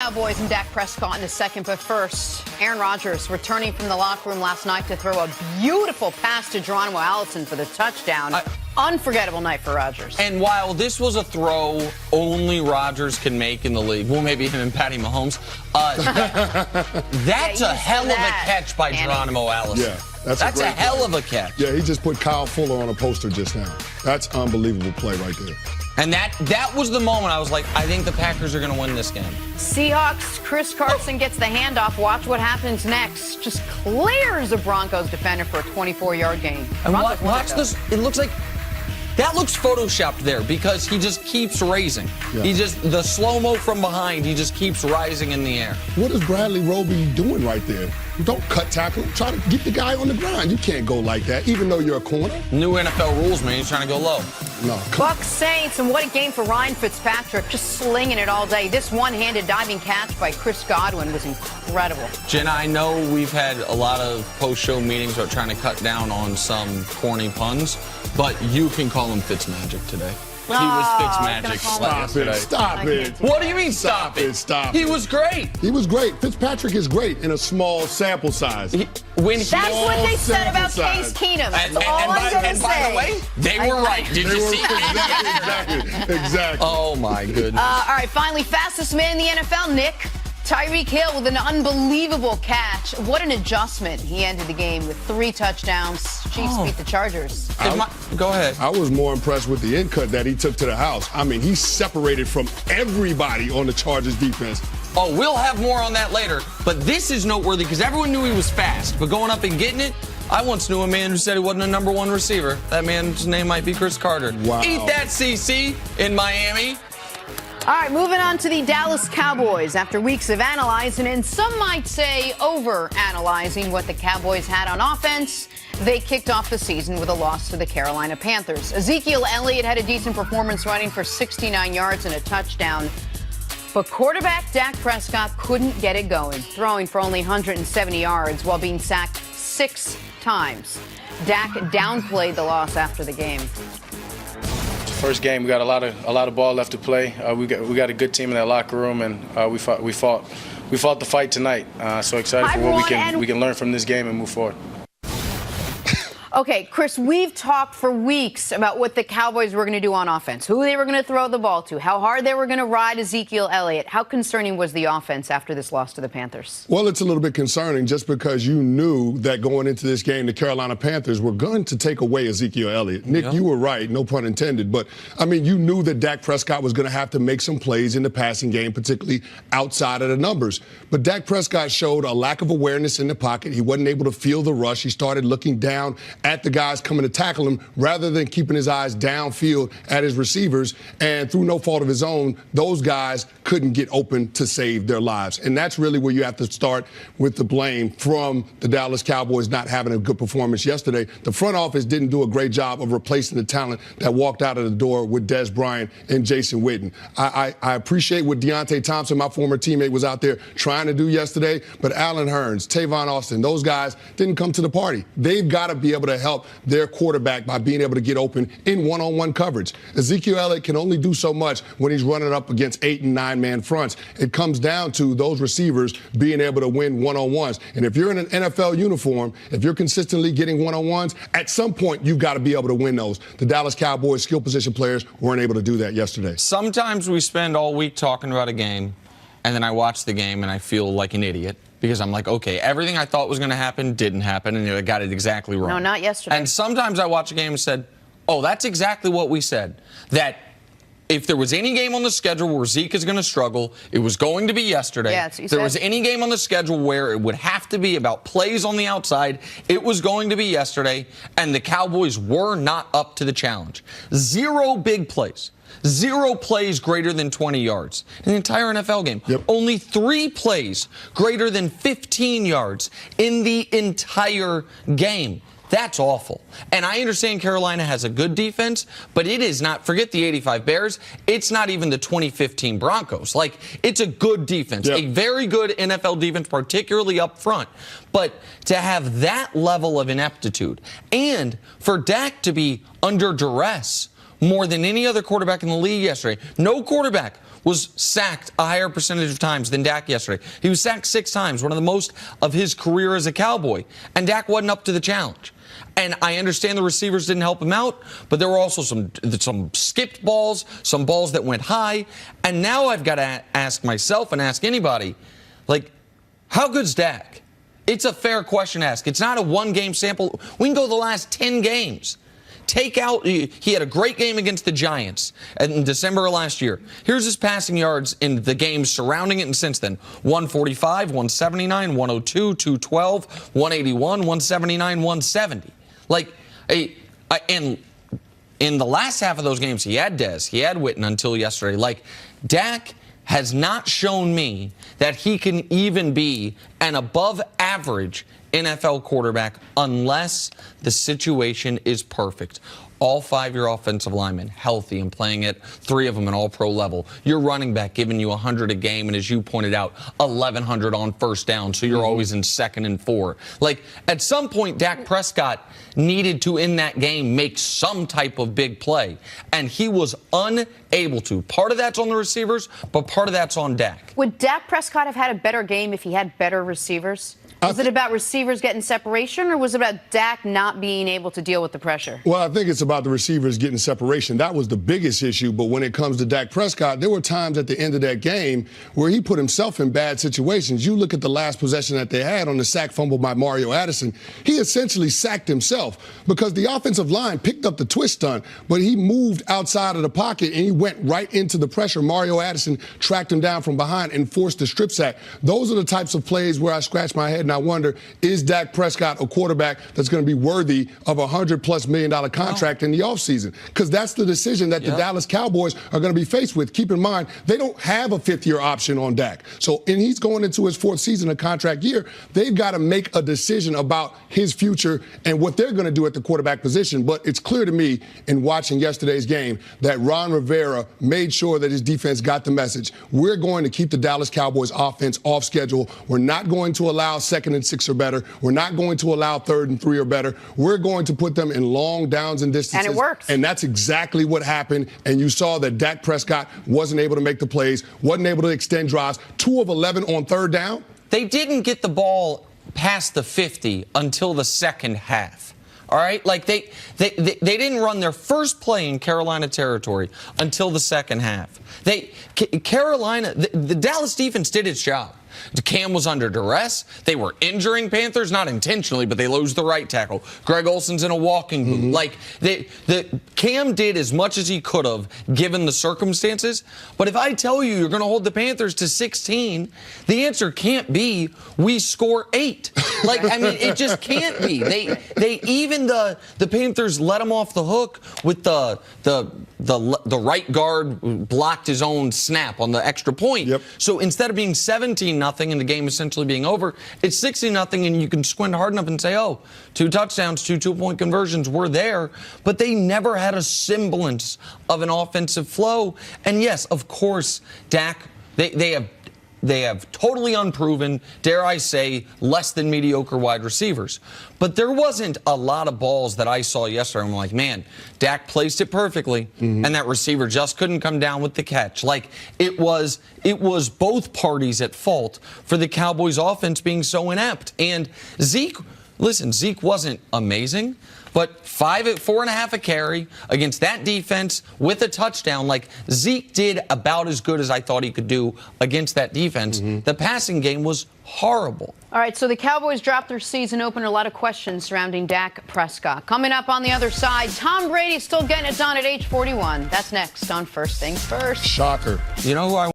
Cowboys and Dak Prescott in a second, but first, Aaron Rodgers returning from the locker room last night to throw a beautiful pass to Geronimo Allison for the touchdown. Unforgettable night for Rodgers. And while this was a throw only Rodgers can make in the league, well, maybe him and Patty Mahomes, that's a hell of a catch by Geronimo Allison. Yeah, that's a hell of a catch. Yeah, he just put Kyle Fuller on a poster just now. That's unbelievable play right there. And that was the moment I was like, I think the Packers are going to win this game. Seahawks, Chris Carson gets the handoff. Watch what happens next. Just clears a Broncos defender for a 24-yard gain. And watch this. It looks like that looks photoshopped there because he just keeps raising. Yeah. The slow-mo from behind, he just keeps rising in the air. What is Bradley Roby doing right there? Don't cut tackle. Try to get the guy on the ground. You can't go like that, even though you're a corner. New NFL rules, man. He's trying to go low. No. Bucs Saints, and what a game for Ryan Fitzpatrick. Just slinging it all day. This one-handed diving catch by Chris Godwin was incredible. Jenna, I know we've had a lot of post-show meetings about trying to cut down on some corny puns, but you can call him Fitzmagic today. He was Fitzmagic. Stop it. What do you mean stop it? Stop it. He was great. He was great. Fitzpatrick is great in a small sample size. That's what they said about Case Keenum. That's all I'm going to say. By the way, they were right. Did you see? Exactly. Oh, my goodness. All right, finally, fastest man in the NFL, Nick. Tyreek Hill with an unbelievable catch. What an adjustment. He ended the game with 3 touchdowns. Chiefs beat the Chargers. Go ahead. I was more impressed with the in cut that he took to the house. I mean, he separated from everybody on the Chargers defense. Oh, we'll have more on that later. But this is noteworthy because everyone knew he was fast. But going up and getting it, I once knew a man who said he wasn't a number 1 receiver. That man's name might be Chris Carter. Wow. Eat that, CC, in Miami. All right, moving on to the Dallas Cowboys. After weeks of analyzing, and some might say over-analyzing what the Cowboys had on offense, they kicked off the season with a loss to the Carolina Panthers. Ezekiel Elliott had a decent performance running for 69 yards and a touchdown. But quarterback Dak Prescott couldn't get it going, throwing for only 170 yards while being sacked 6 times. Dak downplayed the loss after the game. First game, we got a lot of ball left to play. We got a good team in that locker room, and we fought the fight tonight. So excited for what we can learn from this game and move forward. Okay, Chris, we've talked for weeks about what the Cowboys were going to do on offense, who they were going to throw the ball to, how hard they were going to ride Ezekiel Elliott. How concerning was the offense after this loss to the Panthers? Well, it's a little bit concerning just because you knew that going into this game, the Carolina Panthers were going to take away Ezekiel Elliott. Nick, you were right, no pun intended. But, I mean, you knew that Dak Prescott was going to have to make some plays in the passing game, particularly outside of the numbers. But Dak Prescott showed a lack of awareness in the pocket. He wasn't able to feel the rush. He started looking down at the guys coming to tackle him rather than keeping his eyes downfield at his receivers. And through no fault of his own, those guys couldn't get open to save their lives. And that's really where you have to start with the blame from the Dallas Cowboys not having a good performance yesterday. The front office didn't do a great job of replacing the talent that walked out of the door with Des Bryant and Jason Witten. I appreciate what Deontay Thompson, my former teammate, was out there trying to do yesterday, but Allen Hurns, Tavon Austin, those guys didn't come to the party. They've got to be able to help their quarterback by being able to get open in one-on-one coverage. Ezekiel Elliott can only do so much when he's running up against 8- and 9-man fronts. It comes down to those receivers being able to win one-on-ones. And if you're in an NFL uniform, if you're consistently getting one-on-ones, at some point you've got to be able to win those. The Dallas Cowboys skill position players weren't able to do that yesterday. Sometimes we spend all week talking about a game, and then I watch the game and I feel like an idiot. Because I'm like, okay, everything I thought was going to happen didn't happen, and I got it exactly wrong. No, not yesterday. And sometimes I watch a game and said, oh, that's exactly what we said. That if there was any game on the schedule where Zeke is going to struggle, it was going to be yesterday. Yeah, that's what you if there said. was any game on the schedule where it would have to be about plays on the outside, it was going to be yesterday, and the Cowboys were not up to the challenge. 0 big plays. 0 plays greater than 20 yards in the entire NFL game. Yep. Only 3 plays greater than 15 yards in the entire game. That's awful. And I understand Carolina has a good defense, but it is not, forget the 85 Bears, it's not even the 2015 Broncos. Like, it's a good defense, a very good NFL defense, particularly up front. But to have that level of ineptitude and for Dak to be under duress more than any other quarterback in the league yesterday. No quarterback was sacked a higher percentage of times than Dak yesterday. He was sacked 6 times, one of the most of his career as a Cowboy. And Dak wasn't up to the challenge. And I understand the receivers didn't help him out, but there were also some skipped balls, some balls that went high. And now I've got to ask myself and ask anybody, like, how good's Dak? It's a fair question to ask. It's not a one-game sample. We can go the last 10 games. Take out, he had a great game against the Giants in December of last year. Here's his passing yards in the games surrounding it and since then. 145, 179, 102, 212, 181, 179, 170. Like, and in the last half of those games, he had Dez, he had Witten until yesterday. Like, Dak has not shown me that he can even be an above average NFL quarterback unless the situation is perfect. All 5 of your offensive linemen healthy and playing at 3 of them at all-pro level. Your running back giving you 100 a game, and as you pointed out, 1,100 on first down, so you're always in 2nd and 4. Like, at some point, Dak Prescott needed to, in that game, make some type of big play, and he was unable to. Part of that's on the receivers, but part of that's on Dak. Would Dak Prescott have had a better game if he had better receivers? Was it about receivers getting separation, or was it about Dak not being able to deal with the pressure? Well, I think it's about the receivers getting separation. That was the biggest issue. But when it comes to Dak Prescott, there were times at the end of that game where he put himself in bad situations. You look at the last possession that they had on the sack fumble by Mario Addison. He essentially sacked himself because the offensive line picked up the twist stunt, but he moved outside of the pocket and he went right into the pressure. Mario Addison tracked him down from behind and forced the strip sack. Those are the types of plays where I scratch my head and I wonder, is Dak Prescott a quarterback that's going to be worthy of a $100+ million contract in the offseason? Because that's the decision that the Dallas Cowboys are going to be faced with. Keep in mind, they don't have a 5th-year option on Dak. So, and he's going into his 4th season of contract year. They've got to make a decision about his future and what they're going to do at the quarterback position. But it's clear to me in watching yesterday's game that Ron Rivera made sure that his defense got the message. We're going to keep the Dallas Cowboys offense off schedule. We're not going to allow 2nd and 6 or better. We're not going to allow 3rd and 3 or better. We're going to put them in long downs and distances. And it works. And that's exactly what happened. And you saw that Dak Prescott wasn't able to make the plays, wasn't able to extend drives. 2 of 11 on 3rd down. They didn't get the ball past the 50 until the second half. All right? Like, they didn't run their first play in Carolina territory until the second half. Carolina, the Dallas defense did its job. Cam was under duress. They were injuring Panthers, not intentionally, but they lose the right tackle. Greg Olsen's in a walking boot. Like, Cam did as much as he could have, given the circumstances. But if I tell you you're going to hold the Panthers to 16, the answer can't be we score 8. Like, I mean, it just can't be. They even the Panthers let them off the hook with the right guard blocked his own snap on the extra point. Yep. So instead of being 17-0 and the game essentially being over, it's 60-0 and you can squint hard enough and say, oh, 2 touchdowns, 2 two-point conversions were there, but they never had a semblance of an offensive flow. And yes, of course, Dak, they have totally unproven, dare I say, less than mediocre wide receivers. But there wasn't a lot of balls that I saw yesterday. I'm like, man, Dak placed it perfectly, and that receiver just couldn't come down with the catch. Like, it was both parties at fault for the Cowboys' offense being so inept. And Zeke wasn't amazing, but 4.5 a carry against that defense with a touchdown. Like, Zeke did about as good as I thought he could do against that defense. The passing game was horrible. All right, so the Cowboys dropped their season opener. A lot of questions surrounding Dak Prescott. Coming up on the other side, Tom Brady still getting it done at age 41. That's next on First Things First. Shocker. You know who I